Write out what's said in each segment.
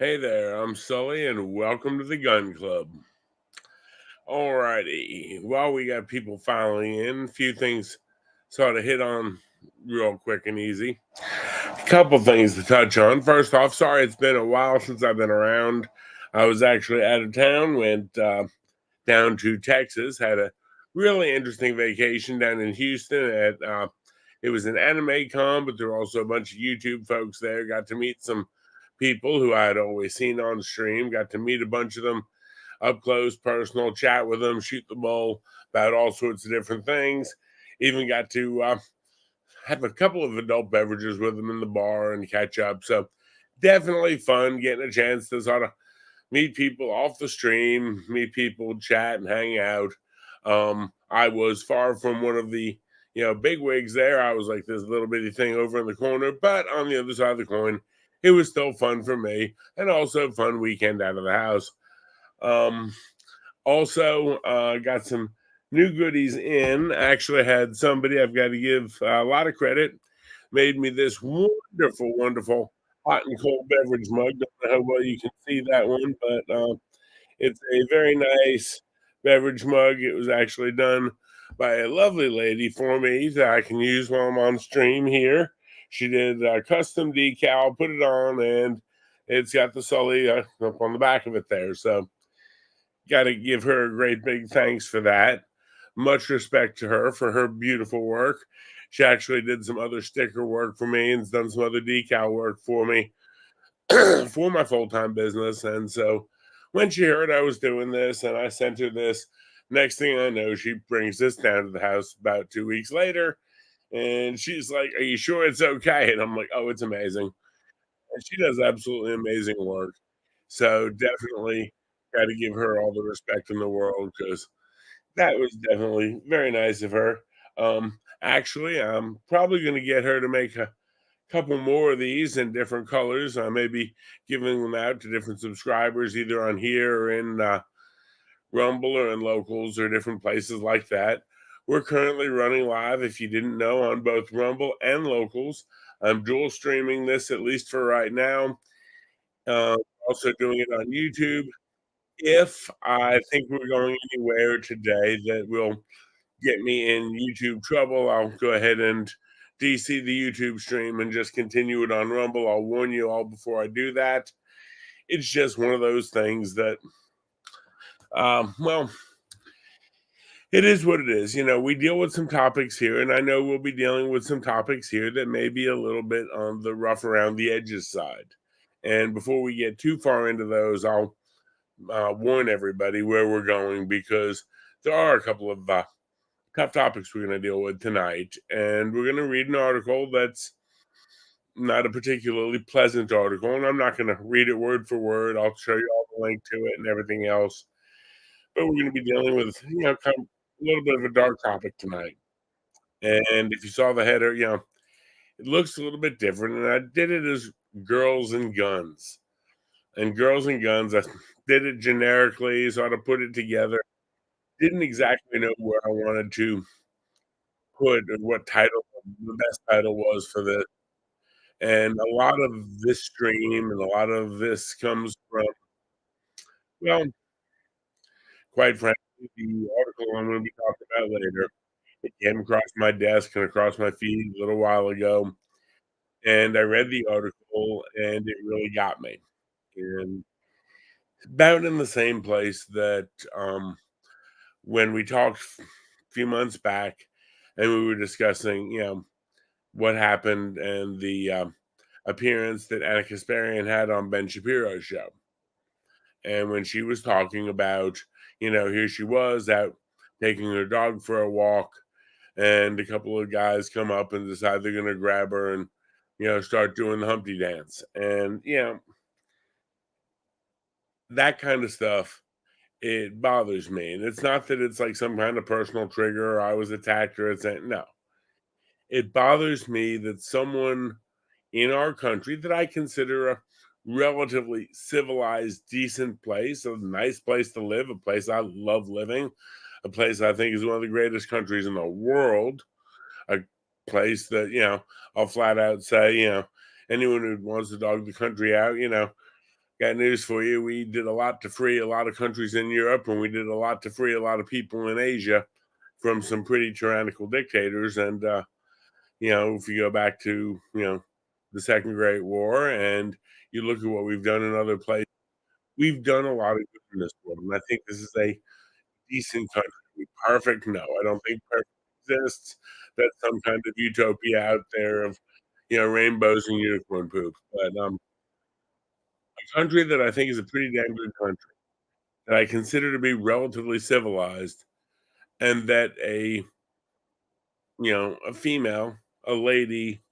Hey there, I'm Sully, and welcome to the Gun Club. Alrighty, well, we got people filing in. A few things sort of hit on real quick and easy. A couple things to touch on. First off, sorry it's been a while since I've been around. I was actually out of town, went down to Texas, had a really interesting vacation down in Houston. It was an anime con, but there were also a bunch of YouTube folks there. Got to meet some people who I had always seen on stream. Got to meet a bunch of them up close, personal, chat with them, shoot the bull about all sorts of different things. Even got to have a couple of adult beverages with them in the bar and catch up. So definitely fun getting a chance to sort of meet people off the stream, meet people, chat, and hang out. I was far from one of the big wigs there. I was like this little bitty thing over in the corner, but on the other side of the coin, it was still fun for me, and also a fun weekend out of the house. Um, Also, got some new goodies in. Actually, had somebody I've got to give a lot of credit. Made me this wonderful, wonderful hot and cold beverage mug. Don't know how well you can see that one, but it's a very nice beverage mug. It was actually done by a lovely lady for me that I can use while I'm on stream here. She did a custom decal, put it on, and it's got the Sully up on the back of it there. So got to give her a great big thanks for that. Much respect to her for her beautiful work. She actually did some other sticker work for me and has done some other decal work for me for my full time business. And so when she heard I was doing this and I sent her this, next thing I know, she brings this down to the house about 2 weeks later. And she's like, "Are you sure it's okay?" And I'm like, "Oh, it's amazing." And she does absolutely amazing work. So definitely got to give her all the respect in the world because that was definitely very nice of her. Actually, I'm probably going to get her to make a couple more of these in different colors. I may be giving them out to different subscribers, either on here or in Rumble or in locals or different places like that. We're currently running live, if you didn't know, on both Rumble and locals. I'm dual streaming this at least for right now. Uh, Also doing it on YouTube. If I think we're going anywhere today that will get me in YouTube trouble, I'll go ahead and DC the YouTube stream and just continue it on Rumble. I'll warn you all before I do that. It's just one of those things that, well, it is what it is. We deal with some topics here, and I know we'll be dealing with some topics here that may be a little bit on the rough around the edges side. And before we get too far into those, I'll warn everybody where we're going because there are a couple of tough topics we're going to deal with tonight. And we're going to read an article that's not a particularly pleasant article. And I'm not going to read it word for word. I'll show you all the link to it and everything else. But we're going to be dealing with, kind of a little bit of a dark topic tonight. And if you saw the header, it looks a little bit different. And I did it as girls and guns. And girls and guns, I did it generically, sort of put it together. Didn't exactly know where I wanted to put or what title the best title was for this. And a lot of this stream and a lot of this comes from, well, quite frankly, the article I'm gonna be talking about later. It came across my desk and across my feed a little while ago, and I read the article, and it really got me. And about in the same place that, when we talked a few months back and we were discussing, what happened and the appearance that Anna Kasparian had on Ben Shapiro's show. And when she was talking about, here she was out taking her dog for a walk, and a couple of guys come up and decide they're going to grab her and, start doing the Humpty dance. And, that kind of stuff, it bothers me. And it's not that it's like some kind of personal trigger or I was attacked or it's no. It bothers me that someone in our country that I consider a relatively civilized, decent place, a nice place to live, a place I love living, a place I think is one of the greatest countries in the world, a place that, I'll flat out say, anyone who wants to dog the country out, got news for you. We did a lot to free a lot of countries in Europe, and we did a lot to free a lot of people in Asia from some pretty tyrannical dictators. And if you go back to the Second Great War, and you look at what we've done in other places, we've done a lot of good in this world, and I think this is a decent country. Perfect? No, I don't think perfect exists. That's some kind of utopia out there of rainbows and unicorn poop. But a country that I think is a pretty damn good country that I consider to be relatively civilized, and that a female, a lady,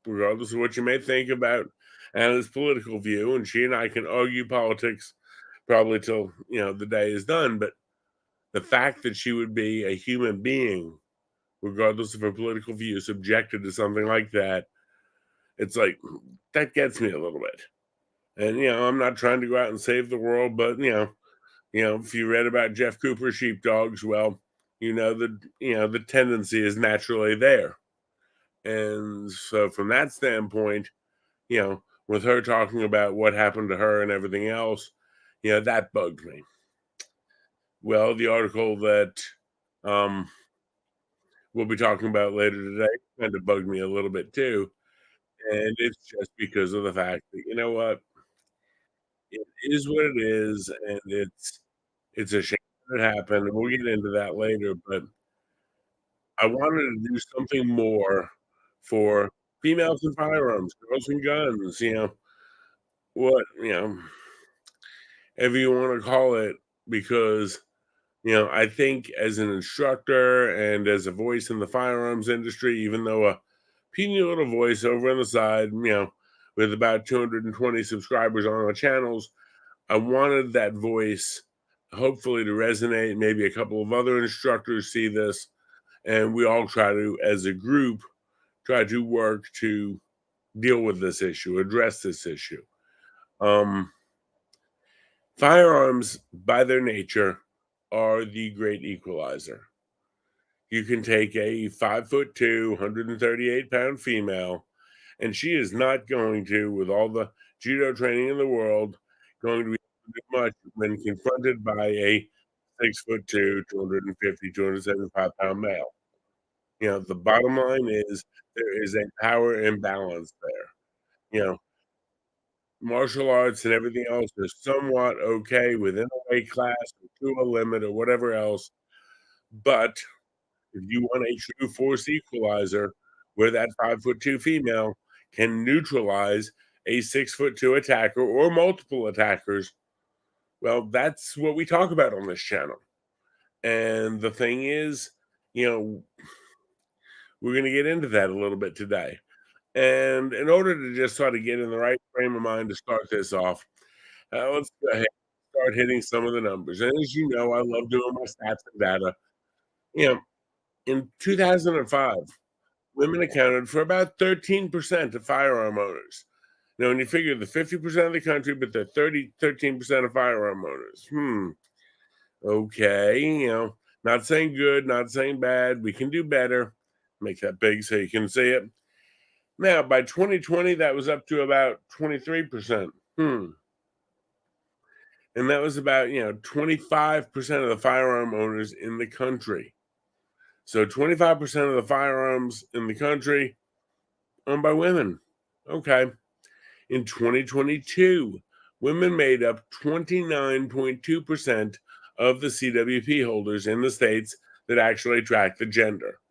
regardless of what you may think about Anna's political view, and she and I can argue politics probably till the day is done, but the fact that she would be a human being, regardless of her political view, subjected to something like that, it's like that gets me a little bit. And I'm not trying to go out and save the world, but if you read about Jeff Cooper sheepdogs, well, the tendency is naturally there. And so from that standpoint, with her talking about what happened to her and everything else, that bugged me. Well, the article that um we'll be talking about later today kind of bugged me a little bit too. And it's just because of the fact that what? It is what it is, and it's a shame that it happened, and we'll get into that later, but I wanted to do something more for females and firearms, girls and guns, what, whatever you wanna call it, because, I think as an instructor and as a voice in the firearms industry, even though a puny little voice over on the side, with about 220 subscribers on our channels, I wanted that voice hopefully to resonate. Maybe a couple of other instructors see this, and we all try to, as a group, try to work to deal with this issue, address this issue. Um, Firearms, by their nature, are the great equalizer. You can take a 5'2", 138-pound female, and she is not going to, with all the judo training in the world, going to be much when confronted by a 6'2", 250, 275-pound male. The bottom line is there is a power imbalance there. Martial arts and everything else is somewhat okay within a weight class or to a limit or whatever else, but if you want a true force equalizer where that 5'2" female can neutralize a 6'2" attacker or multiple attackers, well, that's what we talk about on this channel. And the thing is, you know, we're going to get into that a little bit today. And in order to just sort of get in the right frame of mind to start this off, let's go ahead and start hitting some of the numbers. And as you know, I love doing my stats and data. In 2005, women accounted for about 13% of firearm owners. Now, when you figure the 50% of the country, but the 13% of firearm owners. Okay, not saying good, not saying bad. We can do better. Make that big so you can see it. Now, by 2020, that was up to about 23%. And that was about, 25% of the firearm owners in the country. So 25% of the firearms in the country owned by women. Okay. In 2022, women made up 29.2% of the CWP holders in the states that actually track the gender.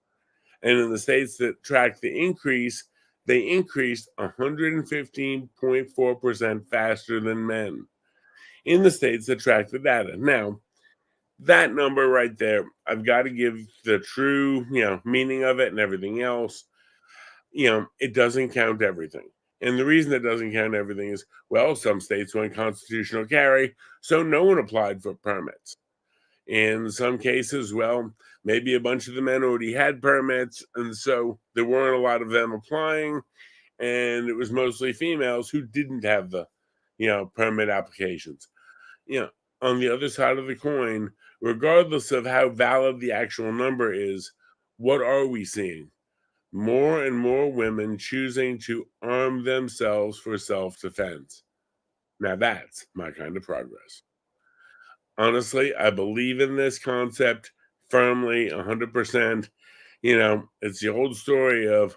And in the states that track the increase, they increased 115.4% faster than men in the states that track the data. Now, that number right there, I've got to give the true, meaning of it and everything else. It doesn't count everything. And the reason it doesn't count everything is, well, some states went constitutional carry, so no one applied for permits. In some cases, well, maybe a bunch of the men already had permits, and so there weren't a lot of them applying, and it was mostly females who didn't have the, permit applications. On the other side of the coin, regardless of how valid the actual number is, what are we seeing? More and more women choosing to arm themselves for self-defense. Now that's my kind of progress. Honestly, I believe in this concept firmly, 100%. It's the old story of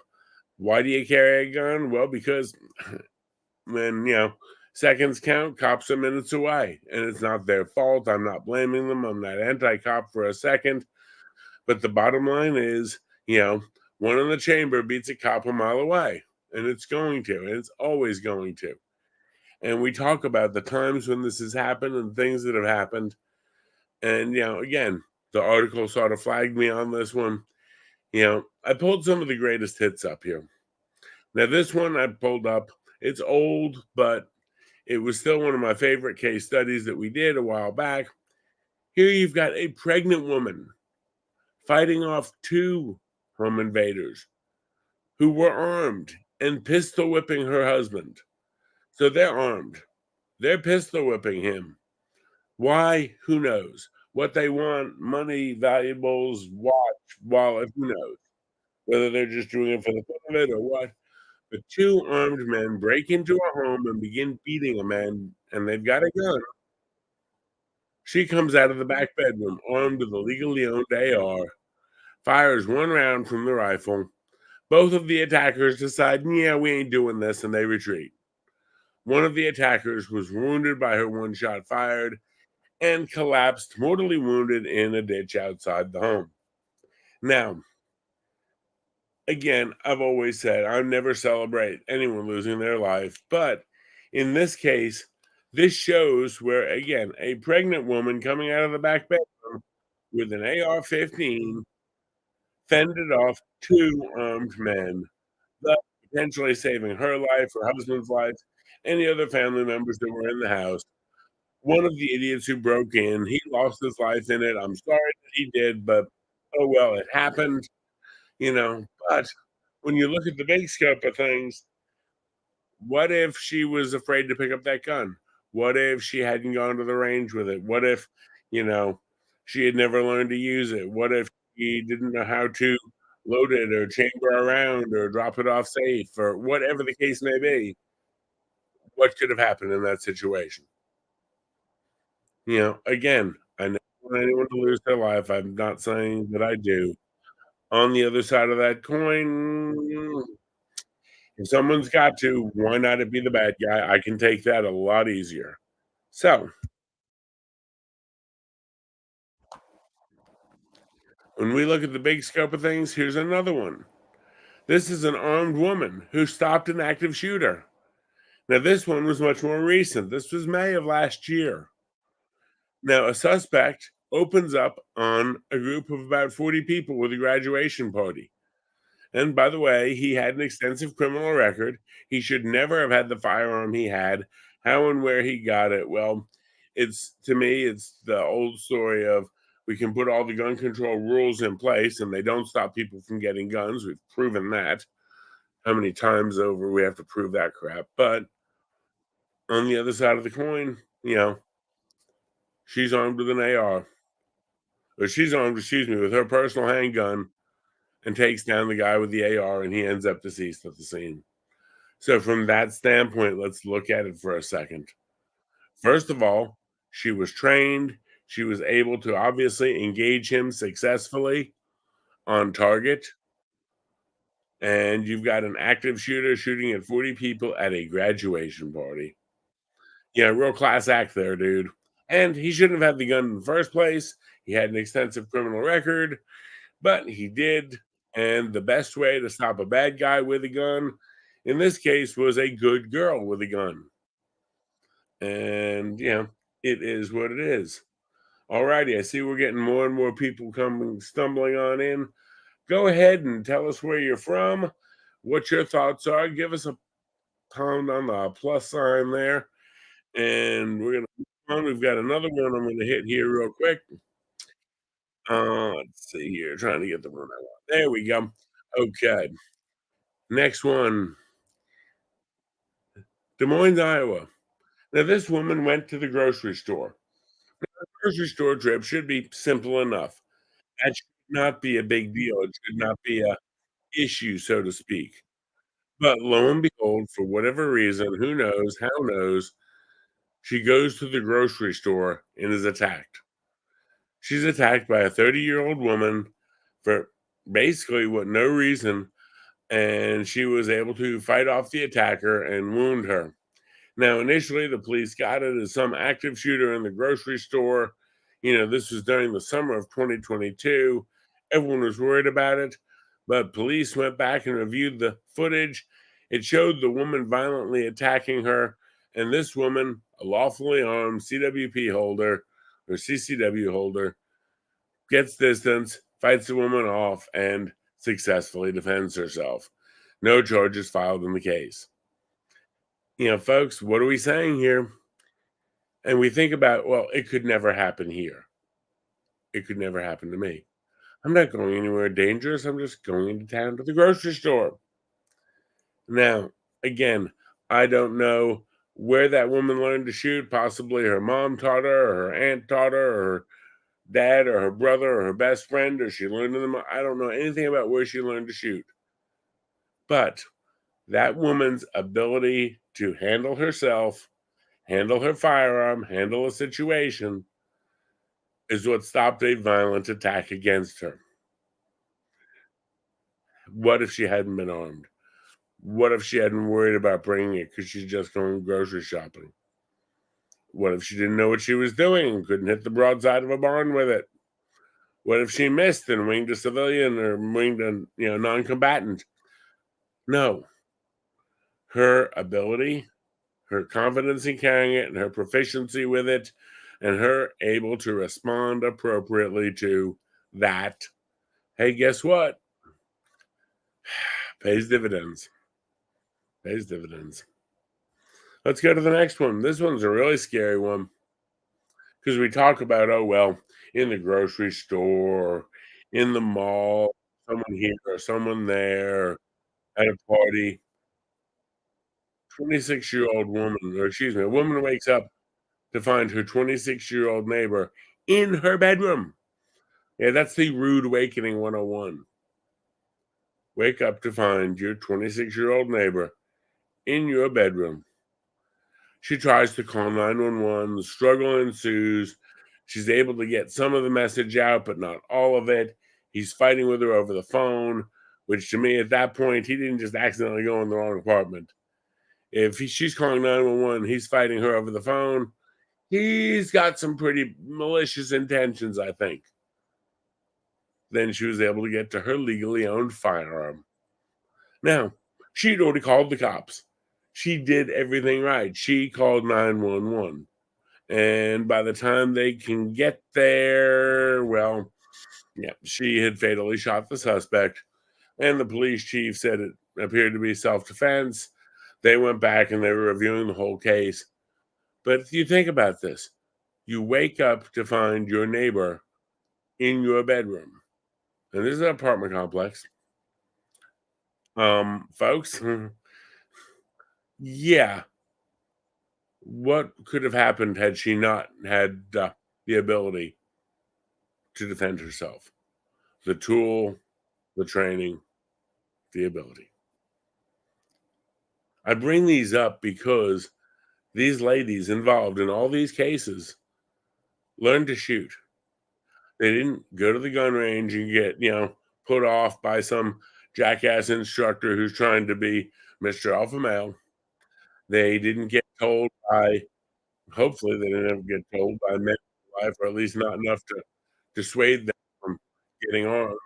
why do you carry a gun? Well, because when, seconds count, cops are minutes away, and it's not their fault. I'm not blaming them. I'm not anti cop for a second. But the bottom line is, you know, one in the chamber beats a cop a mile away, and it's going to, and it's always going to. And we talk about the times when this has happened and things that have happened. And, again, the article sort of flagged me on this one. I pulled some of the greatest hits up here. Now, this one I pulled up, it's old, but it was still one of my favorite case studies that we did a while back. Here you've got a pregnant woman fighting off two home invaders who were armed and pistol whipping her husband. So they're armed. They're pistol whipping him. Why? Who knows? What they want, money, valuables, watch, wallet, who knows? Whether they're just doing it for the fun of it or what. But two armed men break into a home and begin beating a man, and they've got a gun. She comes out of the back bedroom armed with a legally owned AR, fires one round from the rifle. Both of the attackers decide, yeah, we ain't doing this, and they retreat. One of the attackers was wounded by her one shot fired and collapsed, mortally wounded, in a ditch outside the home. Now, again, I've always said I never celebrate anyone losing their life, but in this case, this shows where, again, a pregnant woman coming out of the back bedroom with an AR 15 fended off two armed men, thus potentially saving her life, her husband's life, any other family members that were in the house. One of the idiots who broke in, he lost his life in it. I'm sorry that he did, but oh well, it happened. But when you look at the big scope of things, what if she was afraid to pick up that gun? What if she hadn't gone to the range with it? What if, you know, she had never learned to use it? What if she didn't know how to load it or chamber around or drop it off safe or whatever the case may be? What could have happened in that situation? Again, I never want anyone to lose their life. I'm not saying that I do. On the other side of that coin, if someone's got to, why not it be the bad guy? I can take that a lot easier. So, when we look at the big scope of things, here's another one. This is an armed woman who stopped an active shooter. Now, this one was much more recent. This was May of last year. Now, a suspect opens up on a group of about 40 people with a graduation party. And by the way, he had an extensive criminal record. He should never have had the firearm he had. How and where he got it, well, it's to me, it's the old story of we can put all the gun control rules in place and they don't stop people from getting guns. We've proven that. How many times over we have to prove that crap? But on the other side of the coin, she's armed with an AR, or she's armed, excuse me, with her personal handgun and takes down the guy with the AR, and he ends up deceased at the scene. So, from that standpoint, let's look at it for a second. First of all, she was trained. She was able to obviously engage him successfully on target. And you've got an active shooter shooting at 40 people at a graduation party. Yeah, real class act there, dude. And he shouldn't have had the gun in the first place. He had an extensive criminal record, but he did. And the best way to stop a bad guy with a gun, in this case, was a good girl with a gun. And, it is what it is. All righty. I see we're getting more and more people coming stumbling on in. Go ahead and tell us where you're from, what your thoughts are. Give us a pound on the plus sign there. And we're going to move on. We've got another one I'm going to hit here real quick. Let's see here. Trying to get the one I want. There we go. Okay. Next one, Des Moines, Iowa. Now, this woman went to the grocery store. The grocery store trip should be simple enough. That should not be a big deal. It should not be a issue, so to speak. But lo and behold, for whatever reason, who knows, how knows, She goes to the grocery store and is attacked. She's attacked by a 30-year-old woman for basically what no reason, and she was able to fight off the attacker and wound her. Now, initially, the police got it as some active shooter in the grocery store. This was during the summer of 2022. Everyone was worried about it, but police went back and reviewed the footage. It showed the woman violently attacking her, and this woman, a lawfully armed CWP holder or CCW holder, gets distance, fights the woman off, and successfully defends herself. No charges filed in the case. Folks, what are we saying here? And we think about, well, it could never happen here. It could never happen to me. I'm not going anywhere dangerous. I'm just going into town to the grocery store. Now, again, I don't know where that woman learned to shoot. Possibly her mom taught her, or her aunt taught her, or her dad, or her brother, or her best friend, or she learned them. I don't know anything about where she learned to shoot. But that woman's ability to handle herself, handle her firearm, handle a situation is what stopped a violent attack against her. What if she hadn't been armed? What if she hadn't worried about bringing it because she's just going grocery shopping? What if she didn't know what she was doing and couldn't hit the broadside of a barn with it? What if she missed and winged a civilian or winged a non-combatant? No. Her ability, her confidence in carrying it, and her proficiency with it, and her able to respond appropriately to that, hey, guess what? Pays dividends. Pays dividends. Let's go to the next one. This one's a really scary one because we talk about, oh, well, in the grocery store, in the mall, someone here or someone there, at a party. 26-year-old woman, or excuse me, a woman wakes up to find her 26-year-old neighbor in her bedroom. Yeah, that's the rude awakening 101. Wake up to find your 26-year-old neighbor in your bedroom. She tries to call 911. The struggle ensues. She's able to get some of the message out, but not all of it. He's fighting with her over the phone, which to me at that point, he didn't just accidentally go in the wrong apartment. If she's calling 911, he's fighting her over the phone. He's got some pretty malicious intentions, I think. Then she was able to get to her legally owned firearm. Now, she'd already called the cops. She did everything right. She called 911. And by the time they can get there, well, yeah, she had fatally shot the suspect. And the police chief said it appeared to be self-defense. They went back and they were reviewing the whole case. But if you think about this, you wake up to find your neighbor in your bedroom. And this is an apartment complex. Folks, yeah. What could have happened had she not had the ability to defend herself? The tool, the training, the ability. I bring these up because these ladies involved in all these cases learned to shoot. They didn't go to the gun range and get, put off by some jackass instructor who's trying to be Mr. Alpha Male. They didn't get told by, hopefully, they didn't ever get told by men in life, or at least not enough to dissuade them from getting armed,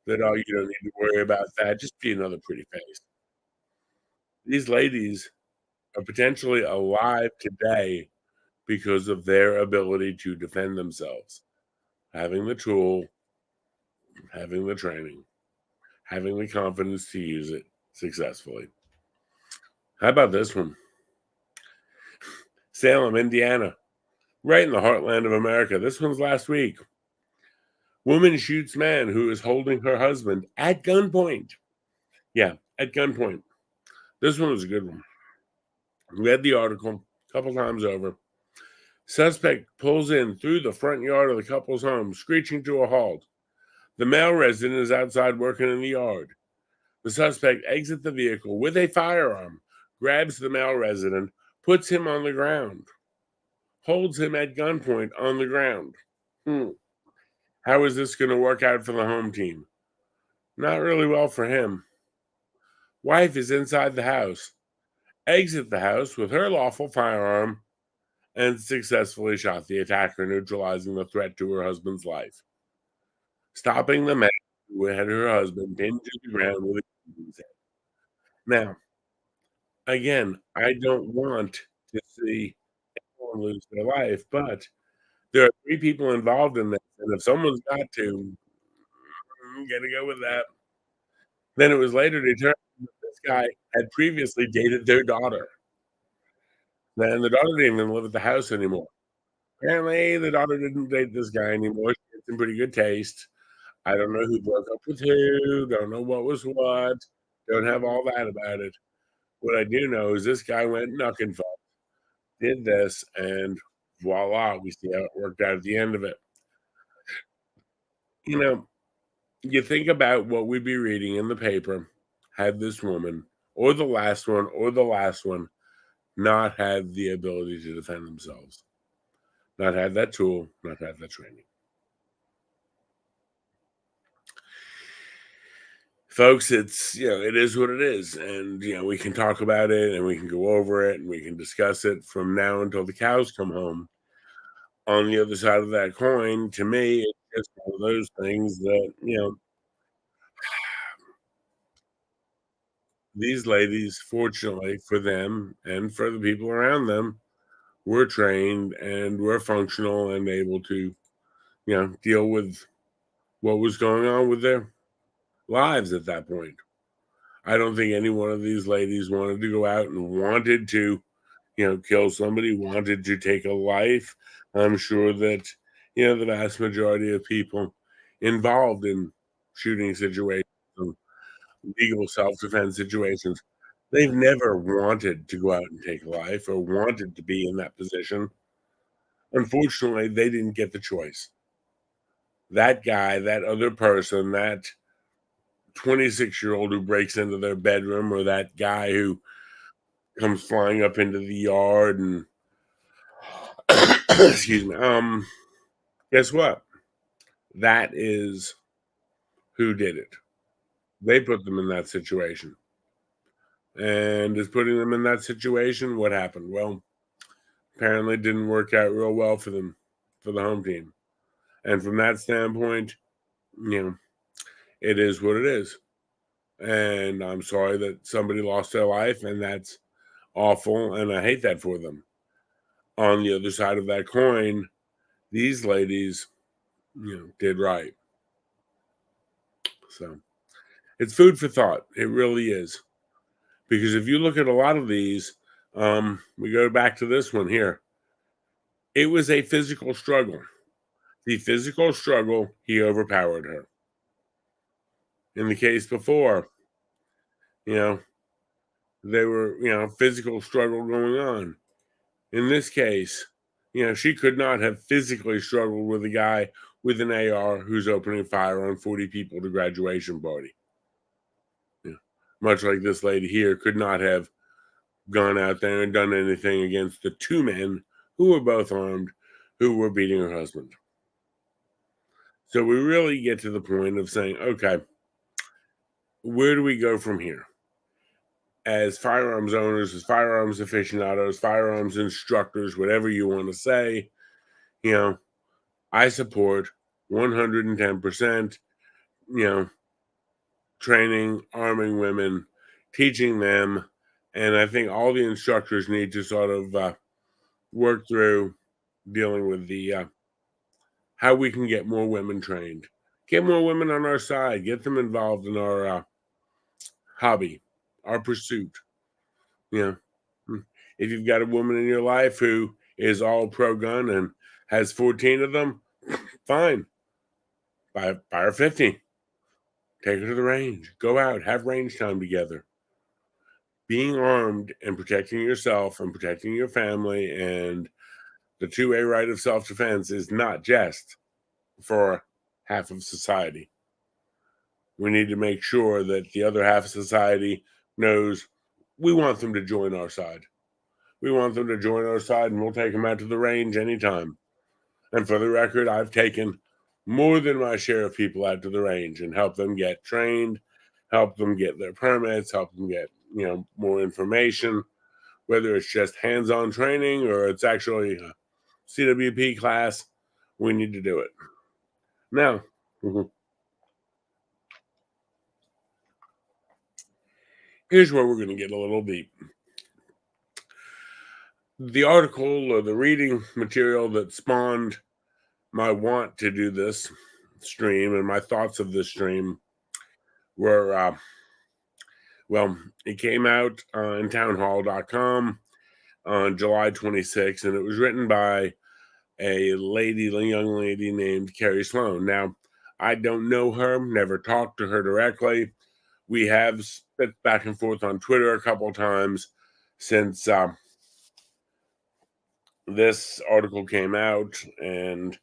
that, oh, you don't need to worry about that. Just be another pretty face. These ladies are potentially alive today because of their ability to defend themselves, having the tool, having the training, having the confidence to use it successfully. How about this one? Salem, Indiana, right in the heartland of America. This one's last week. Woman shoots man who is holding her husband at gunpoint. Yeah, at gunpoint. This one was a good one. Read the article a couple times over. Suspect pulls in through the front yard of the couple's home, screeching to a halt. The male resident is outside working in the yard. The suspect exits the vehicle with a firearm, grabs the male resident, puts him on the ground. holds him at gunpoint on the ground. Hmm. How is this going to work out for the home team? Not really well for him. Wife is inside the house, exit the house with her lawful firearm, and successfully shot the attacker, neutralizing the threat to her husband's life, stopping the man who had her husband pinned to the ground with a gun in his head. Now, again, I don't want to see anyone lose their life, but there are 3 people involved in this, and if someone's got to, gotta go with that. Then it was later determined that this guy had previously dated their daughter, and the daughter didn't even live at the house anymore. Apparently, the daughter didn't date this guy anymore. She had some pretty good taste. I don't know who broke up with who, don't know what was what, don't have all that about it. What I do know is this guy went knuckin' fuck, did this, and voila, we see how it worked out at the end of it. You know, you think about what we'd be reading in the paper had this woman, or the last one, or the last one, not had the ability to defend themselves, not had that tool, not had that training. Folks, it's it is what it is, and we can talk about it and we can go over it and we can discuss it from now until the cows come home. On the other side of that coin, to me, it's just one of those things that these ladies, fortunately for them and for the people around them, were trained and were functional and able to deal with what was going on with their lives at that point. I don't think any one of these ladies wanted to go out and wanted to kill somebody, wanted to take a life. I'm sure that, the vast majority of people involved in shooting situations, and legal self defense situations, they've never wanted to go out and take a life or wanted to be in that position. Unfortunately, they didn't get the choice. That guy, that other person, that 26-year-old who breaks into their bedroom, or that guy who comes flying up into the yard and excuse me, guess what? That is who did it. They put them in that situation. And is putting them in that situation, what happened? Well, apparently it didn't work out real well for them, for the home team. And from that standpoint, you know, it is what it is. And I'm sorry that somebody lost their life, and that's awful, and I hate that for them. On the other side of that coin, these ladies, did right. So it's food for thought. It really is. Because if you look at a lot of these, we go back to this one here. It was a physical struggle. The physical struggle, he overpowered her. In the case before, you know, there were, physical struggle going on. In this case, she could not have physically struggled with a guy with an AR who's opening fire on 40 people at a graduation party. Yeah. Much like this lady here could not have gone out there and done anything against the 2 men who were both armed, who were beating her husband. So we really get to the point of saying, okay, where do we go from here? As firearms owners, as firearms aficionados, firearms instructors, whatever you want to say, you know, I support 110%, training, arming women, teaching them. And I think all the instructors need to sort of work through dealing with the how we can get more women trained, get more women on our side, get them involved in our hobby, our pursuit. You know, if you've got a woman in your life who is all pro gun and has 14 of them, fine. Buy her 50. Take her to the range. Go out, have range time together. Being armed and protecting yourself and protecting your family and the 2A right of self defense is not just for half of society. We need to make sure that the other half of society knows we want them to join our side. We want them to join our side, and we'll take them out to the range anytime. And for the record, I've taken more than my share of people out to the range and helped them get trained, help them get their permits, help them get, more information, whether it's just hands-on training or it's actually a CWP class. We need to do it. Now, mhm, here's where we're going to get a little deep. The article or the reading material that spawned my want to do this stream and my thoughts of this stream were, well, it came out in townhall.com on July 26th, and it was written by a young lady named Kerry Slone. Now, I don't know her, never talked to her directly. We have spit back and forth on Twitter a couple times since this article came out, and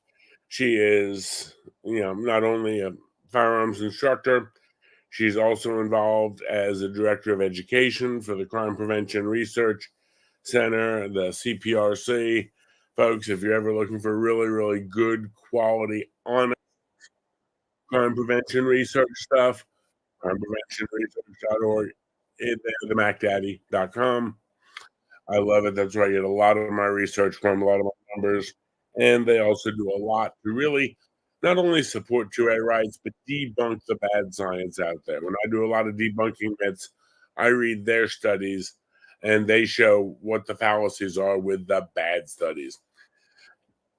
she is, not only a firearms instructor, she's also involved as a director of education for the Crime Prevention Research Center, the CPRC. Folks, if you're ever looking for really, really good quality, honest crime prevention research stuff, crimepreventionresearch.org, they're the MacDaddy.com. I love it. That's where I get a lot of my research from, a lot of my numbers. And they also do a lot to really not only support 2A rights, but debunk the bad science out there. When I do a lot of debunking myths, I read their studies and they show what the fallacies are with the bad studies.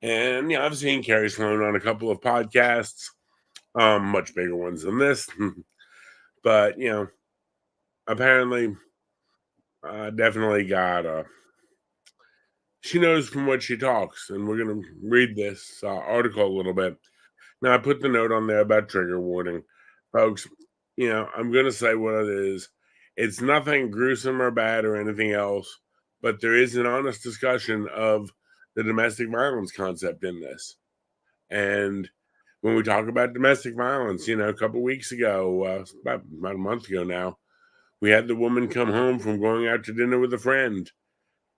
And I've seen Kerry Slone on a couple of podcasts, much bigger ones than this. But apparently, definitely got she knows from what she talks, and we're going to read this article a little bit. Now, I put the note on there about trigger warning. Folks, I'm going to say what it is. It's nothing gruesome or bad or anything else, but there is an honest discussion of the domestic violence concept in this. And when we talk about domestic violence, a couple weeks ago, about a month ago now, we had the woman come home from going out to dinner with a friend.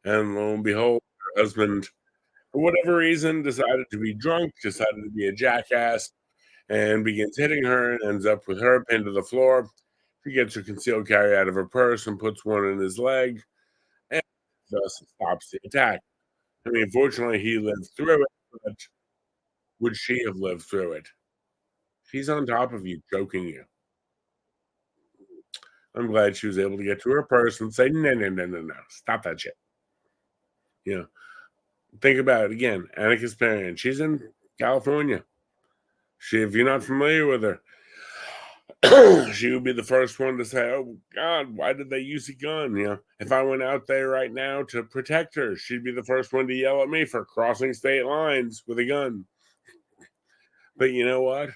And lo and behold, her husband, for whatever reason, decided to be drunk, decided to be a jackass, and begins hitting her and ends up with her pinned to the floor. She gets her concealed carry out of her purse and puts one in his leg and thus stops the attack. I mean, fortunately, he lived through it, but would she have lived through it? She's on top of you, choking you. I'm glad she was able to get to her purse and say, no, no, no, no, no, stop that shit. You know, think about it again. Anna Kasparian, she's in California. If you're not familiar with her, she would be the first one to say, "Oh God, why did they use a gun?" If I went out there right now to protect her, she'd be the first one to yell at me for crossing state lines with a gun. But you know what?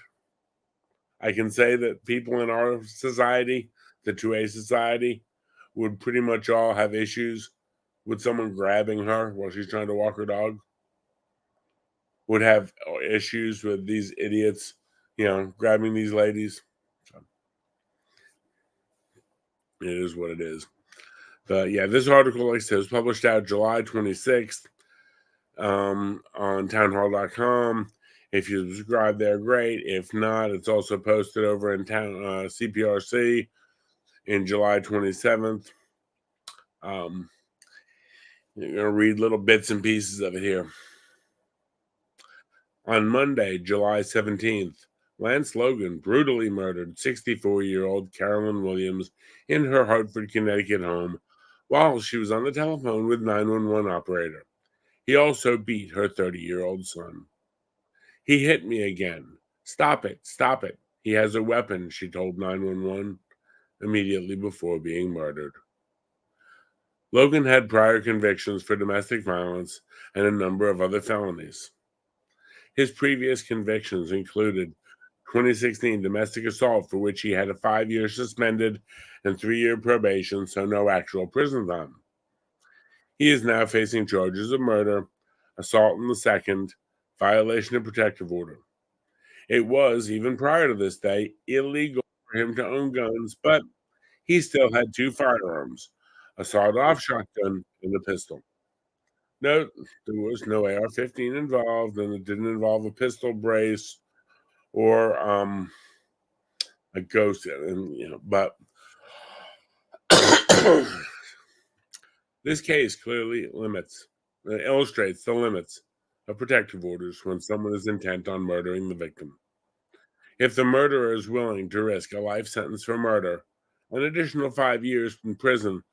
I can say that people in our society, the 2A society, would pretty much all have issues with someone grabbing her while she's trying to walk her dog. Would have issues with these idiots, grabbing these ladies. So it is what it is. But yeah, this article, like I said, was published out July 26th on townhall.com. If you subscribe there, great. If not, it's also posted over in CPRC in July 27th. You're going to read little bits and pieces of it here. On Monday, July 17th, Lance Logan brutally murdered 64-year-old Carolyn Williams in her Hartford, Connecticut home while she was on the telephone with 911 operator. He also beat her 30-year-old son. He hit me again. Stop it, stop it. He has a weapon, she told 911 immediately before being murdered. Logan had prior convictions for domestic violence and a number of other felonies. His previous convictions included 2016 domestic assault, for which he had a 5-year suspended and 3-year probation, so no actual prison time. He is now facing charges of murder, assault in the second, violation of protective order. It was, even prior to this day, illegal for him to own guns, but he still had 2 firearms, a sawed-off shotgun and a pistol. No, there was no AR-15 involved, and it didn't involve a pistol brace or a ghost. And but this case clearly illustrates the limits of protective orders when someone is intent on murdering the victim. If the murderer is willing to risk a life sentence for murder, an additional 5 years in prison,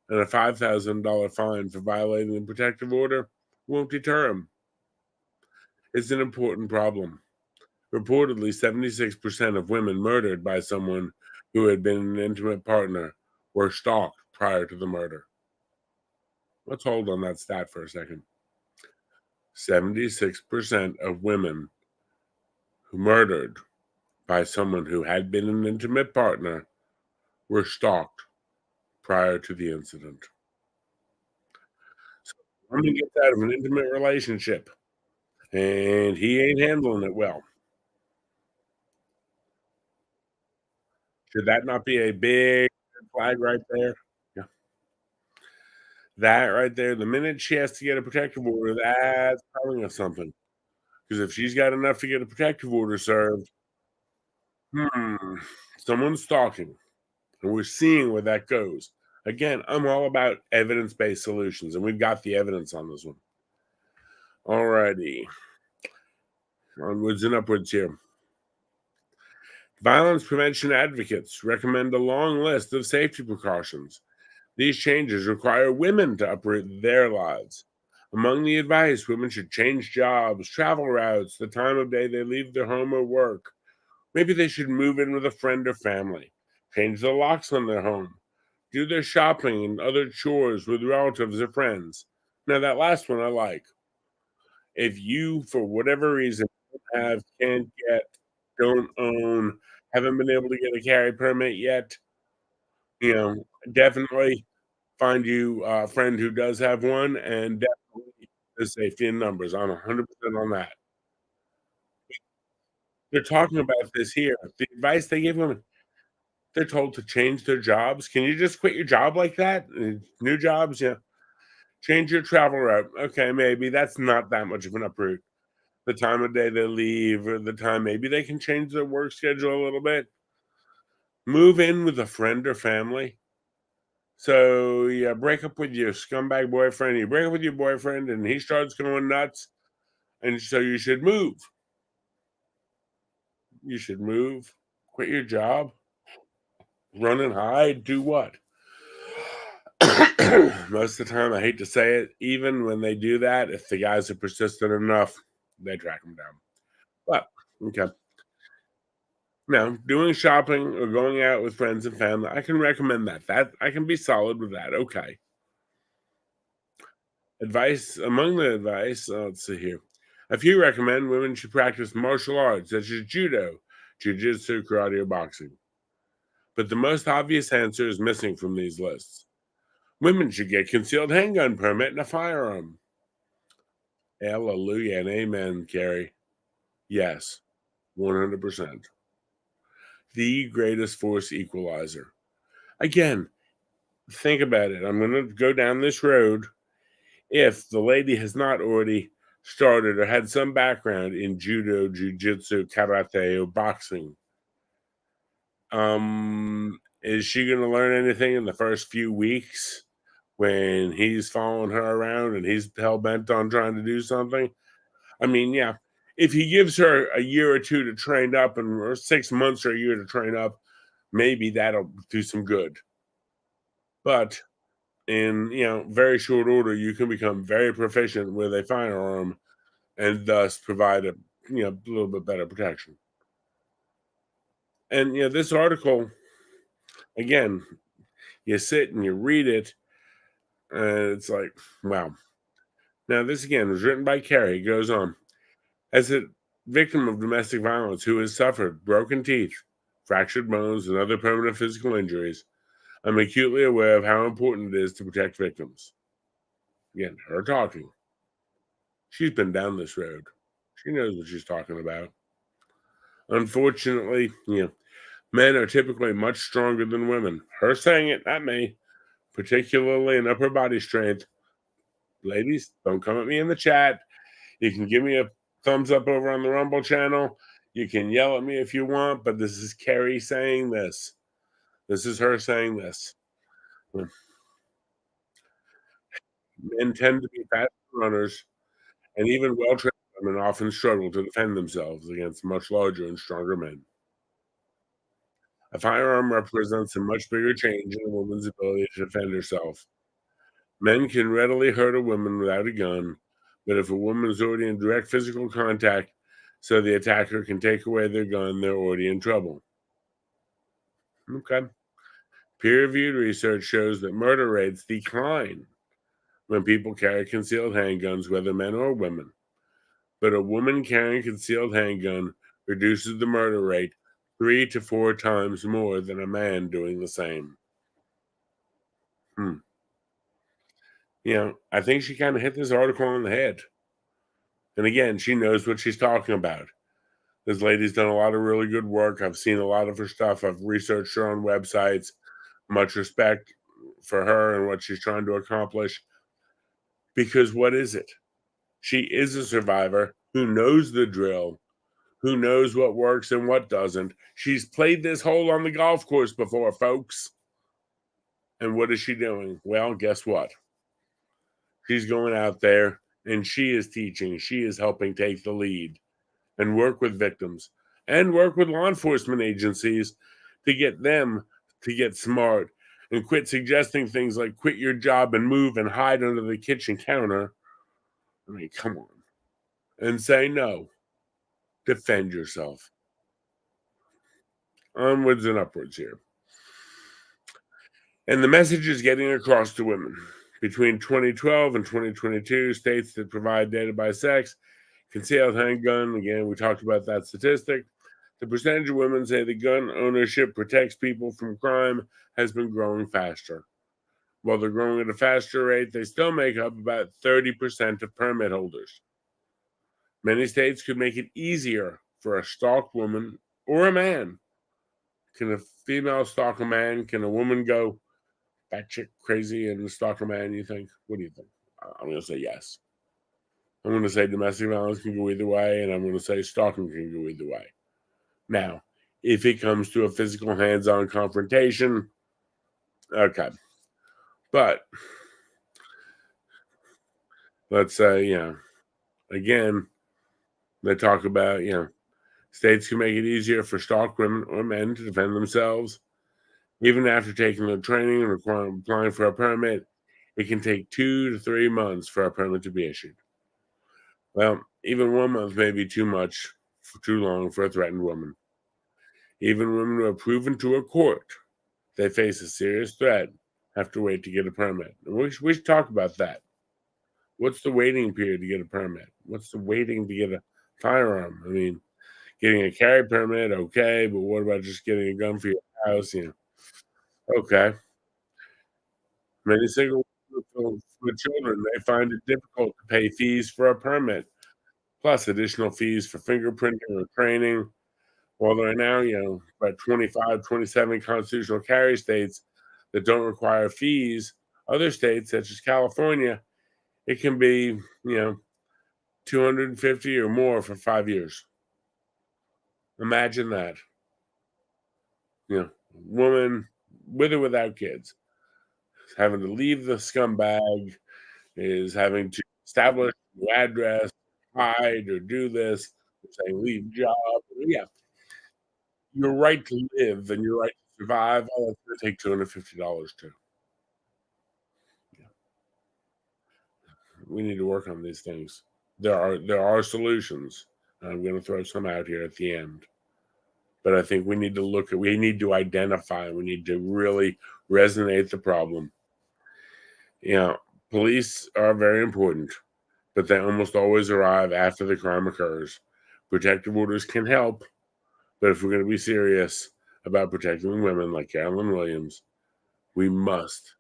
and a $5,000 fine for violating the protective order won't deter him. It's an important problem. Reportedly, 76% of women murdered by someone who had been an intimate partner were stalked prior to the murder. Let's hold on that stat for a second. 76% of women who murdered by someone who had been an intimate partner were stalked prior to the incident. So, a woman gets out of an intimate relationship and he ain't handling it well. Should that not be a big red flag right there? Yeah. That right there, the minute she has to get a protective order, that's telling us something. Because if she's got enough to get a protective order served, hmm, someone's stalking, and we're seeing where that goes. Again, I'm all about evidence-based solutions, and we've got the evidence on this one. Alrighty, onwards and upwards here. Violence prevention advocates recommend a long list of safety precautions. These changes require women to uproot their lives. Among the advice, women should change jobs, travel routes, the time of day they leave their home or work. Maybe they should move in with a friend or family, change the locks on their home, do their shopping and other chores with relatives or friends. Now, that last one I like. If you, for whatever reason, can't get, don't own, haven't been able to get a carry permit yet, definitely find you a friend who does have one, and definitely the safety in numbers. I'm 100% on that. They're talking about this here. The advice they give women, they're told to change their jobs. Can you just quit your job like that? New jobs, yeah. Change your travel route. Okay, maybe that's not that much of an uproot. The time of day they leave, or the time maybe they can change their work schedule a little bit. Move in with a friend or family. So yeah, break up with your scumbag boyfriend. You break up with your boyfriend, and he starts going nuts. And so you should move. You should move. Quit your job. Run and hide. Do what? Most of the time, I hate to say it, even when they do that, if the guys are persistent enough, they track them down. But okay. Now, doing shopping or going out with friends and family, I can recommend that. That I can be solid with that. Okay. Advice among the advice, let's see here. A few recommend women should practice martial arts such as judo, jiu-jitsu, karate, or boxing. But the most obvious answer is missing from these lists. Women should get concealed handgun permit and a firearm. Hallelujah and amen, Kerry. Yes, 100%. The greatest force equalizer. Again, think about it. I'm going to go down this road. If the lady has not already started or had some background in judo, jujitsu, karate, or boxing, is she going to learn anything in the first few weeks when he's following her around and he's hell bent on trying to do something? I mean, yeah, if he gives her a year or two to train up, or 6 months or a year to train up, maybe that'll do some good. But in very short order, you can become very proficient with a firearm and thus provide a little bit better protection. And this article, again, you sit and you read it, and it's like, wow. Now, this again was written by Kerry. It goes on. As a victim of domestic violence who has suffered broken teeth, fractured bones, and other permanent physical injuries, I'm acutely aware of how important it is to protect victims. Again, her talking. She's been down this road. She knows what she's talking about. Unfortunately, men are typically much stronger than women. Her saying it, not me, particularly in upper body strength. ladies, don't come at me in the chat. You can give me a thumbs up over on the Rumble channel. You can yell at me if you want, but this is Kerry saying this. This is her saying this. Men tend to be fast runners, and even well-trained women often struggle to defend themselves against much larger and stronger men. A firearm represents a much bigger change in a woman's ability to defend herself. Men can readily hurt a woman without a gun, but if a woman is already in direct physical contact, so the attacker can take away their gun, they're already in trouble. Okay. Peer reviewed research shows that murder rates decline when people carry concealed handguns, whether men or women. But a woman carrying a concealed handgun reduces the murder rate 3 to 4 times more than a man doing the same. Hmm. I think she kind of hit this article on the head. And again, she knows what she's talking about. This lady's done a lot of really good work. I've seen a lot of her stuff. I've researched her on websites. Much respect for her and what she's trying to accomplish. Because what is it? She is a survivor who knows the drill, who knows what works and what doesn't. She's played this hole on the golf course before, folks. And what is she doing? Well, guess what? She's going out there and she is teaching. She is helping take the lead and work with victims and work with law enforcement agencies to get them to get smart and quit suggesting things like quit your job and move and hide under the kitchen counter. I mean, come on. And say no. Defend yourself. Onwards and upwards here. And the message is getting across to women. Between 2012 and 2022, states that provide data by sex, concealed handgun, again, we talked about that statistic. The percentage of women say that gun ownership protects people from crime has been growing faster. While they're growing at a faster rate, they still make up about 30% of permit holders. Many states could make it easier for a stalked woman or a man. Can a female stalk a man? Can a woman go batshit crazy and stalk a man, you think? What do you think? I'm going to say yes. I'm going to say domestic violence can go either way, and I'm going to say stalking can go either way. Now, if it comes to a physical hands-on confrontation, okay. But let's say, again, they talk about, states can make it easier for stalked women or men to defend themselves. Even after taking the training and applying for a permit, it can take 2 to 3 months for a permit to be issued. Well, even 1 month may be too much, too long for a threatened woman. Even women who are proven to a court they face a serious threat have to wait to get a permit. And we should talk about that. What's the waiting period to get a permit? What's the waiting to get a firearm? I mean, getting a carry permit, okay, but what about just getting a gun for your house? Okay. Many single with children may find it difficult to pay fees for a permit, plus additional fees for fingerprinting or training. While there are now, about 25, 27 constitutional carry states that don't require fees, other states, such as California, it can be, 250 or more for 5 years. Imagine that. Woman with or without kids, having to leave the scumbag, is having to establish a new address, hide or do this, saying leave job. Yeah, your right to live and your right to survive, oh, that's gonna take $250 too. Yeah. We need to work on these things. There are solutions. I'm gonna throw some out here at the end. But I think we need to identify, we need to really resonate the problem. Police are very important, but they almost always arrive after the crime occurs. Protective orders can help, but if we're going to be serious about protecting women like Carolyn Williams, we must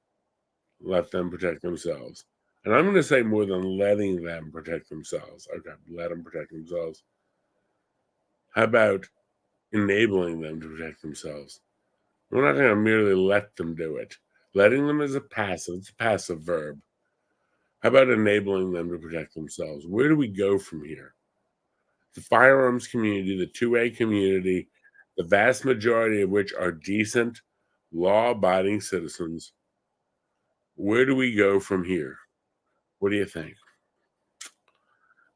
let them protect themselves. And I'm going to say more than letting them protect themselves. Okay, let them protect themselves. How about enabling them to protect themselves? We're not going to merely let them do it. Letting them is it's a passive verb. How about enabling them to protect themselves? Where do we go from here? The firearms community, the 2A community, the vast majority of which are decent, law abiding citizens. Where do we go from here? What do you think?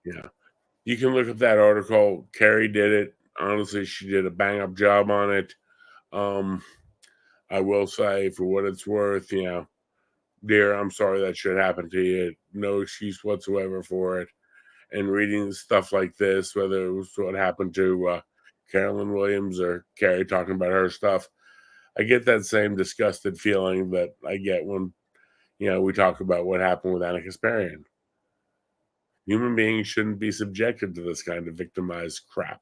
Yeah. You can look at that article. Kerry did it. Honestly, she did a bang up job on it. Um, I will say, for what it's worth, dear, I'm sorry that should happen to you. No excuse whatsoever for it. And reading stuff like this, whether it was what happened to Carolyn Williams or Carrie talking about her stuff, I get that same disgusted feeling that I get when we talk about what happened with Anna Kasparian. Human beings shouldn't be subjected to this kind of victimized crap.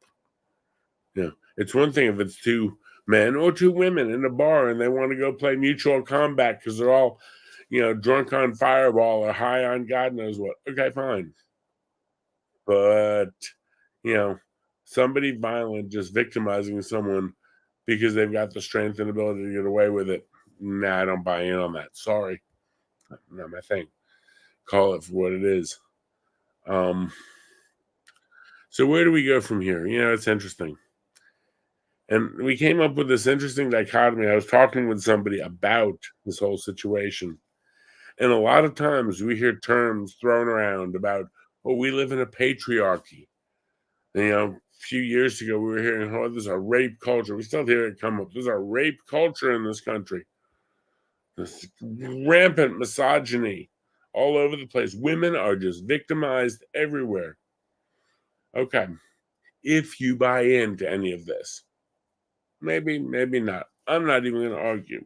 It's one thing if it's two men or two women in a bar and they want to go play mutual combat because they're all, drunk on Fireball or high on God knows what. Okay, fine. But, you know, somebody violent just victimizing someone because they've got the strength and ability to get away with it. Nah, I don't buy in on that. Sorry. Not my thing. Call it for what it is. So where do we go from here? It's interesting. And we came up with this interesting dichotomy. I was talking with somebody about this whole situation. And a lot of times we hear terms thrown around about, oh, we live in a patriarchy. And, a few years ago, we were hearing, oh, there's a rape culture. We still hear it come up. There's a rape culture in this country. This rampant misogyny all over the place. Women are just victimized everywhere. Okay. If you buy into any of this, maybe, maybe not. I'm not even going to argue.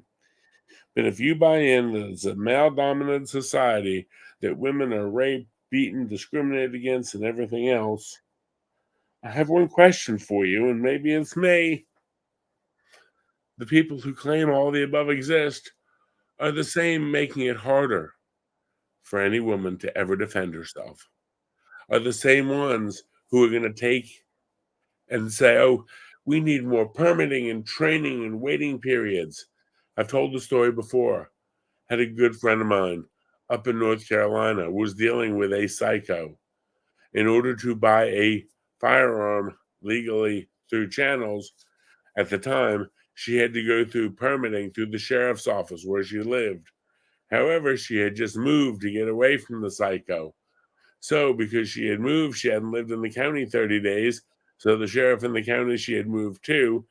But if you buy in that it's a male dominant society, that women are raped, beaten, discriminated against, and everything else, I have one question for you, and maybe it's me. The people who claim all the above exist are the same making it harder for any woman to ever defend herself, are the same ones who are going to take and say, oh, we need more permitting and training and waiting periods. I've told the story before. Had a good friend of mine up in North Carolina was dealing with a psycho. In order to buy a firearm legally through channels, at the time, she had to go through permitting through the sheriff's office where she lived. However, she had just moved to get away from the psycho. So, because she had moved, she hadn't lived in the county 30 days. So, the sheriff in the county she had moved to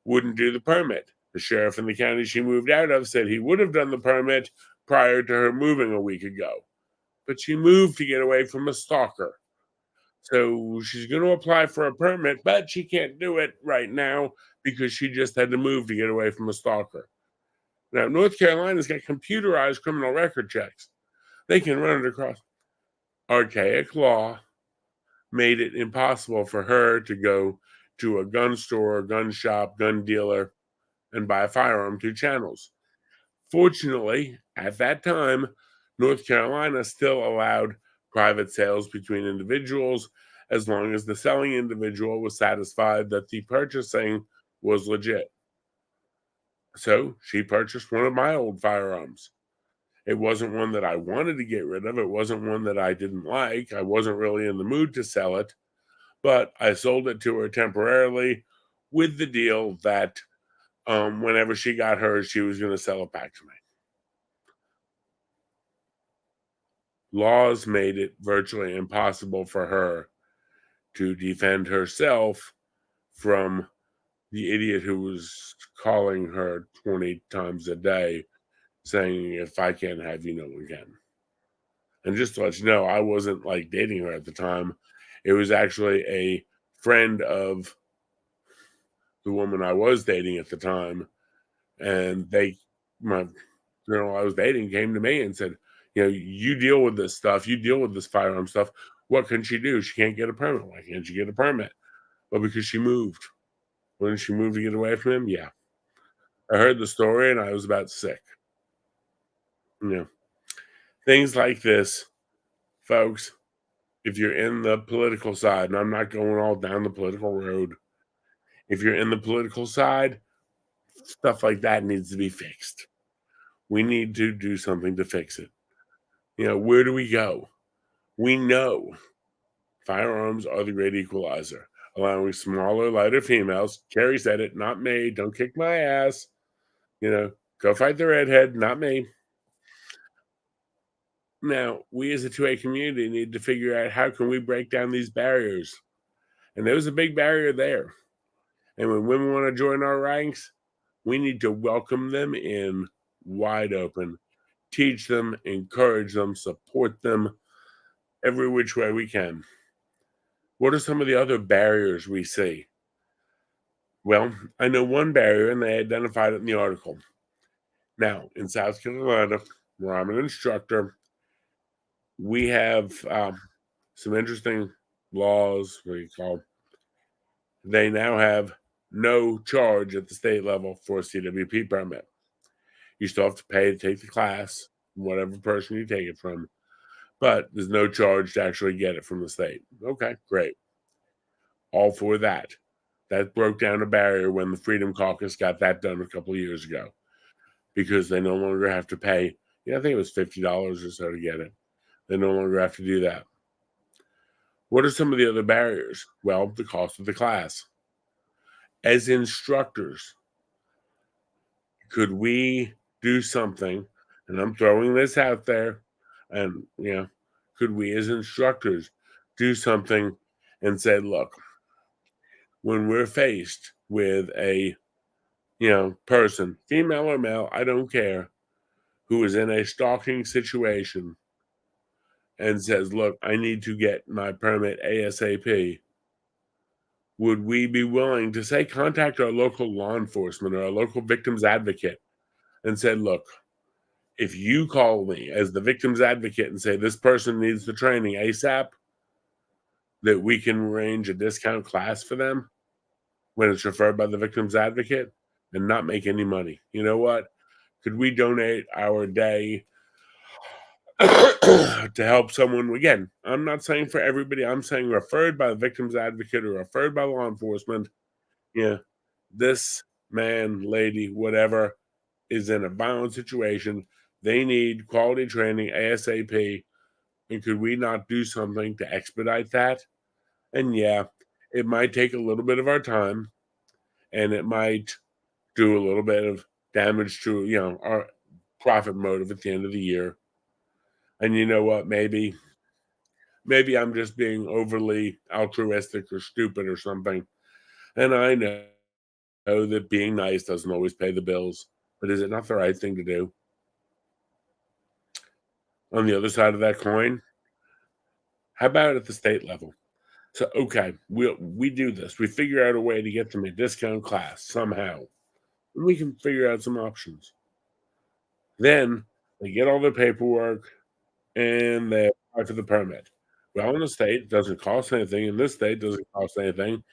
wouldn't do the permit. The sheriff in the county she moved out of said he would have done the permit prior to her moving a week ago. But she moved to get away from a stalker. So she's going to apply for a permit, but she can't do it right now because she just had to move to get away from a stalker. Now, North Carolina's got computerized criminal record checks. They can run it across. Archaic law made it impossible for her to go to a gun store, gun shop, gun dealer, and buy a firearm through channels. Fortunately, at that time, North Carolina still allowed private sales between individuals as long as the selling individual was satisfied that the purchasing was legit. So she purchased one of my old firearms. It wasn't one that I wanted to get rid of. It wasn't one that I didn't like. I wasn't really in the mood to sell it, but I sold it to her temporarily with the deal that whenever she got hers, she was going to sell it back to me. Laws made it virtually impossible for her to defend herself from the idiot who was calling her 20 times a day saying, if I can't have you, no one can. And just to let you know, I wasn't like dating her at the time. It was actually a friend of the woman I was dating at the time. And my girl I was dating came to me and said, you deal with this stuff. You deal with this firearm stuff. What can she do? She can't get a permit. Why can't she get a permit? Well, because she moved. When she moved to get away from him, yeah. I heard the story and I was about sick. Things like this, folks, if you're in the political side, and I'm not going all down the political road, if you're in the political side, stuff like that needs to be fixed. We need to do something to fix it. Where do we go? We know firearms are the great equalizer, allowing smaller, lighter females. Kerry said it, not me. Don't kick my ass. Go fight the redhead, not me. Now, we as a 2A community need to figure out how can we break down these barriers. And there's a big barrier there. And when women want to join our ranks, we need to welcome them in wide open, teach them, encourage them, support them every which way we can. What are some of the other barriers we see? Well, I know one barrier, and they identified it in the article. Now, in South Carolina, where I'm an instructor, we have some interesting laws. What do you call? They now have no charge at the state level for a CWP permit. You still have to pay to take the class, from whatever person you take it from, but there's no charge to actually get it from the state. Okay, great. All for that. That broke down a barrier when the Freedom Caucus got that done a couple of years ago because they no longer have to pay. I think it was $50 or so to get it. They no longer have to do that. What are some of the other barriers? Well, the cost of the class. As instructors, could we do something? And I'm throwing this out there, and could we as instructors do something and say, look, when we're faced with a person, female or male, I don't care, who is in a stalking situation and says, look, I need to get my permit ASAP, would we be willing to say contact our local law enforcement or our local victims advocate and say, look, if you call me as the victim's advocate and say this person needs the training ASAP, that we can arrange a discount class for them when it's referred by the victim's advocate and not make any money. You know what? Could we donate our day to help someone? Again, I'm not saying for everybody, I'm saying referred by the victim's advocate or referred by law enforcement. Yeah, this man, lady, whatever, is in a violent situation. They need quality training ASAP. And could we not do something to expedite that? And yeah, it might take a little bit of our time and it might do a little bit of damage to, our profit motive at the end of the year. And you know what? Maybe I'm just being overly altruistic or stupid or something. And I know that being nice doesn't always pay the bills, but is it not the right thing to do? On the other side of that coin, how about at the state level? So, okay, we do this. We figure out a way to get them a discount class somehow. And we can figure out some options. Then they get all their paperwork and they apply for the permit. Well, in the state, it doesn't cost anything. In this state, it doesn't cost anything.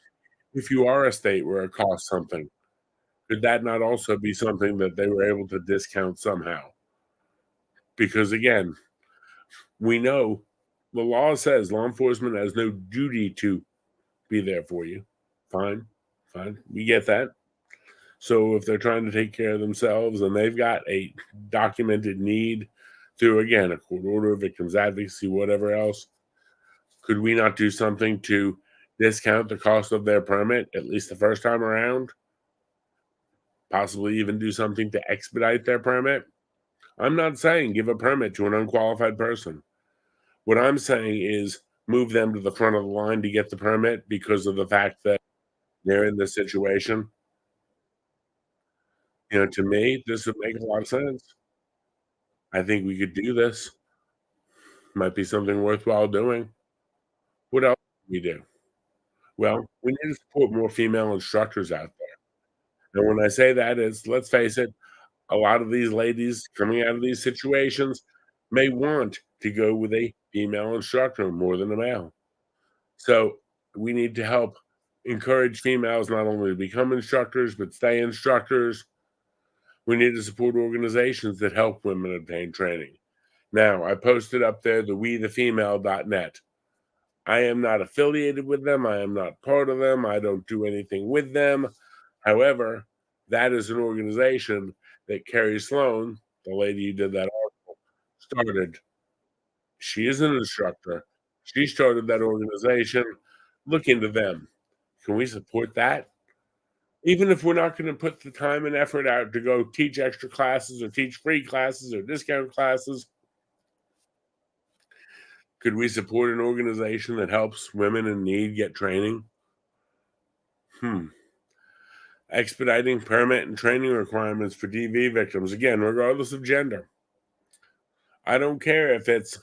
If you are a state where it costs something, could that not also be something that they were able to discount somehow? Because again, we know the law says law enforcement has no duty to be there for you. Fine, fine. We get that. So if they're trying to take care of themselves and they've got a documented need through, again, a court order, victims advocacy, whatever else, could we not do something to discount the cost of their permit, at least the first time around? Possibly even do something to expedite their permit? I'm not saying give a permit to an unqualified person. What I'm saying is move them to the front of the line to get the permit because of the fact that they're in this situation. To me, this would make a lot of sense. I think we could do this. Might be something worthwhile doing. What else can we do? Well, we need to support more female instructors out there. And when I say that is, let's face it, a lot of these ladies coming out of these situations may want to go with a female instructor more than a male. So we need to help encourage females not only to become instructors, but stay instructors. We need to support organizations that help women obtain training. Now, I posted up there the wethefemale.net. I am not affiliated with them. I am not part of them. I don't do anything with them. However, that is an organization that Kerry Slone, the lady who did that article, started. She is an instructor. She started that organization. Look into them. Can we support that? Even if we're not gonna put the time and effort out to go teach extra classes or teach free classes or discount classes, could we support an organization that helps women in need get training? Hmm. Expediting permit and training requirements for DV victims, again, regardless of gender. I don't care if it's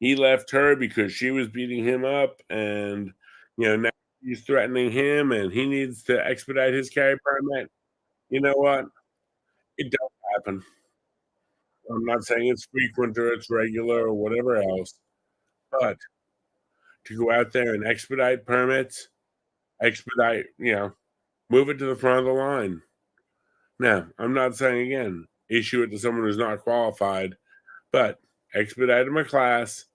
he left her because she was beating him up and, now she's threatening him and he needs to expedite his carry permit. You know what? It does happen. I'm not saying it's frequent or it's regular or whatever else, but to go out there and expedite permits, expedite, move it to the front of the line. Now, I'm not saying again, issue it to someone who's not qualified, but expedite them a class,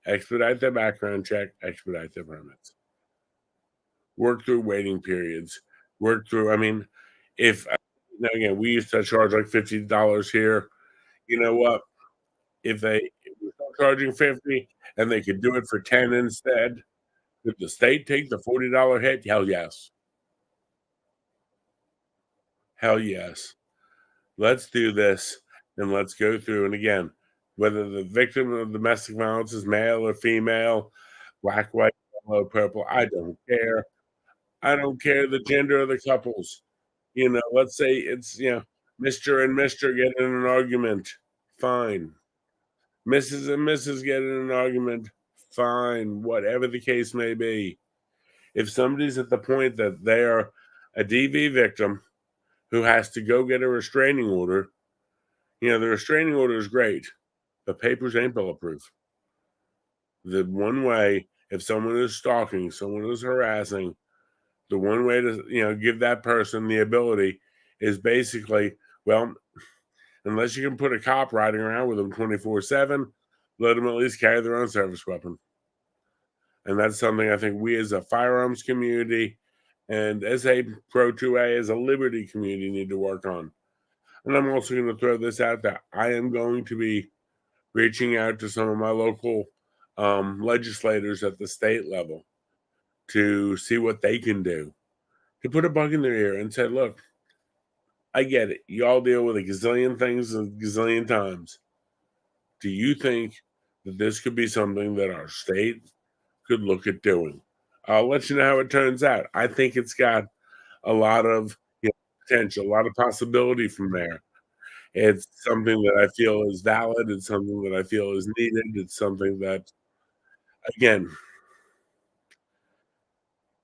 expedite their background check, expedite their permits. Work through waiting periods. Work through, I mean, if now again, we used to charge like $50 here. You know what? If we start charging 50 and they could do it for 10 instead, could the state take the $40 hit? Hell yes. Hell yes. Let's do this and let's go through. And again, whether the victim of domestic violence is male or female, black, white, yellow, purple, I don't care. I don't care the gender of the couples. Let's say it's, Mr. and Mr. get in an argument. Fine. Mrs. and Mrs. get in an argument. Fine. Whatever the case may be. If somebody's at the point that they are a DV victim who has to go get a restraining order, the restraining order is great, but papers ain't bulletproof. The one way, if someone is stalking, someone is harassing, the one way to, give that person the ability is basically, well, unless you can put a cop riding around with them 24/7, let them at least carry their own service weapon. And that's something I think we as a firearms community and as a Pro 2A, as a liberty community, need to work on. And I'm also going to throw this out that I am going to be reaching out to some of my local legislators at the state level to see what they can do to put a bug in their ear and say, look, I get it. You all deal with a gazillion things a gazillion times. Do you think that this could be something that our state could look at doing? I'll let you know how it turns out. I think it's got a lot of potential, a lot of possibility from there. It's something that I feel is valid. It's something that I feel is needed. It's something that, again,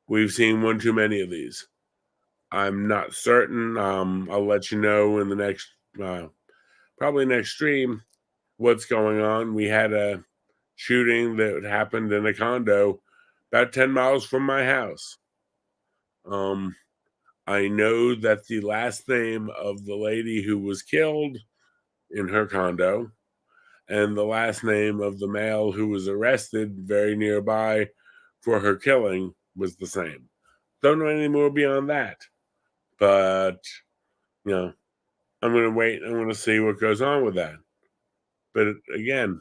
we've seen one too many of these. I'm not certain. I'll let you know in the next, probably next stream, what's going on. We had a shooting that happened in a condo about 10 miles from my house. I know that the last name of the lady who was killed in her condo and the last name of the male who was arrested very nearby for her killing was the same. Don't know any more beyond that. But, you know, I'm going to wait. I'm going to see what goes on with that. But again,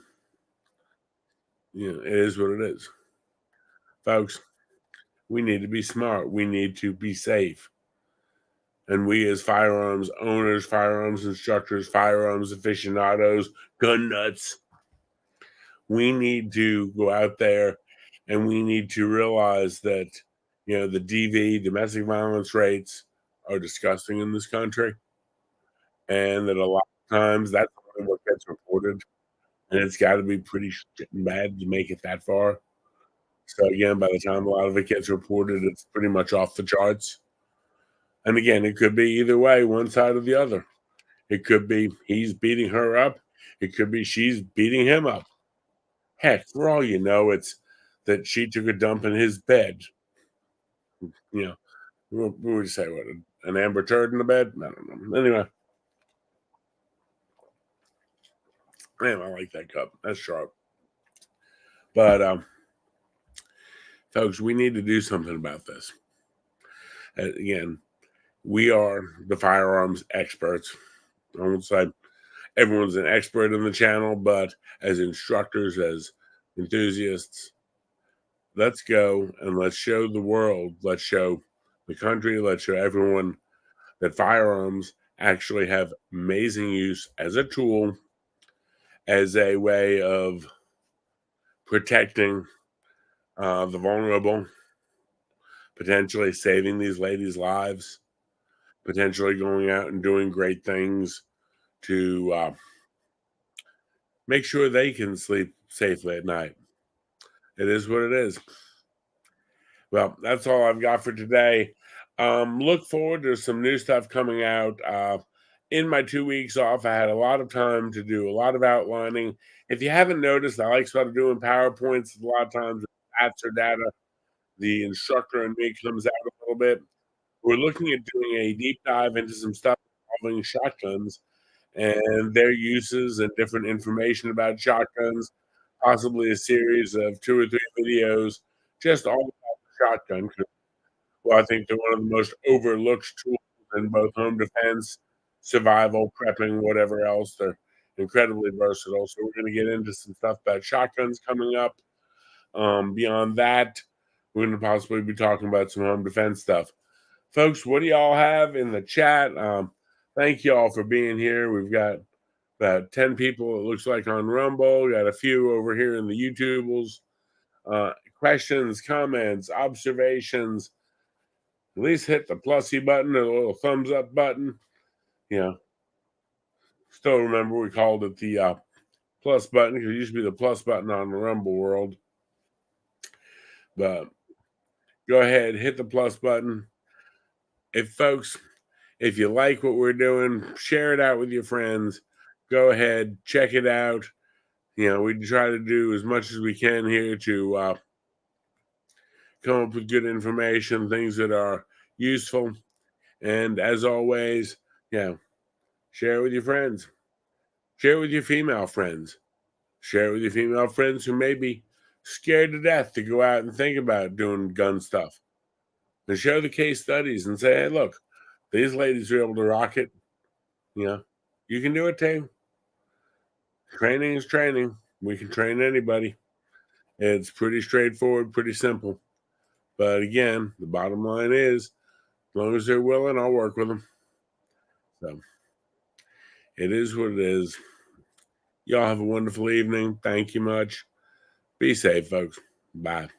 it is what it is. Folks, we need to be smart. We need to be safe. And we, as firearms owners, firearms instructors, firearms aficionados, gun nuts, we need to go out there and we need to realize that, the DV, domestic violence rates are disgusting in this country. And that a lot of times that's only what gets reported. And it's got to be pretty shitting bad to make it that far. So, again, by the time a lot of it gets reported, it's pretty much off the charts. And again, it could be either way, one side or the other. It could be he's beating her up. It could be she's beating him up. Heck, for all you know, it's that she took a dump in his bed. You know, what would you say? What, an amber turd in the bed? I don't know. Anyway, man, I like that cup. That's sharp. But, folks, we need to do something about this. Again, we are the firearms experts. I won't say everyone's an expert in the channel, but as instructors, as enthusiasts, let's go and let's show the world, let's show the country, let's show everyone that firearms actually have amazing use as a tool, as a way of protecting the vulnerable, potentially saving these ladies' lives, potentially going out and doing great things to make sure they can sleep safely at night. It is what it is. Well, that's all I've got for today. Look forward to some new stuff coming out. In my 2 weeks off, I had a lot of time to do a lot of outlining. If you haven't noticed, I like sort of doing PowerPoints. A lot of times, stats or data, the instructor and me comes out a little bit. We're looking at doing a deep dive into some stuff involving shotguns and their uses and different information about shotguns, possibly a series of 2 or 3 videos just all about the shotgun. 'Cause, well, I think they're one of the most overlooked tools in both home defense, survival, prepping, whatever else. They're incredibly versatile. So we're going to get into some stuff about shotguns coming up. Beyond that, we're going to possibly be talking about some home defense stuff. Folks, what do y'all have in the chat? Thank you all for being here. We've got about 10 people, it looks like, on Rumble. Got a few over here in the YouTubles. Questions, comments, observations. At least hit the plusy button or the little thumbs up button. You know, still remember we called it the plus button because it used to be the plus button on the Rumble world. But go ahead, hit the plus button. If you like what we're doing, share it out with your friends. Go ahead, check it out. We try to do as much as we can here to come up with good information, things that are useful. And as always, share it with your friends. Share it with your female friends. Share it with your female friends who may be scared to death to go out and think about doing gun stuff. And share the case studies and say, hey, look, these ladies are able to rock it. You can do it too. Training is training. We can train anybody. It's pretty straightforward, pretty simple. But again, the bottom line is, as long as they're willing, I'll work with them. So it is what it is. Y'all have a wonderful evening. Thank you much. Be safe, folks. Bye.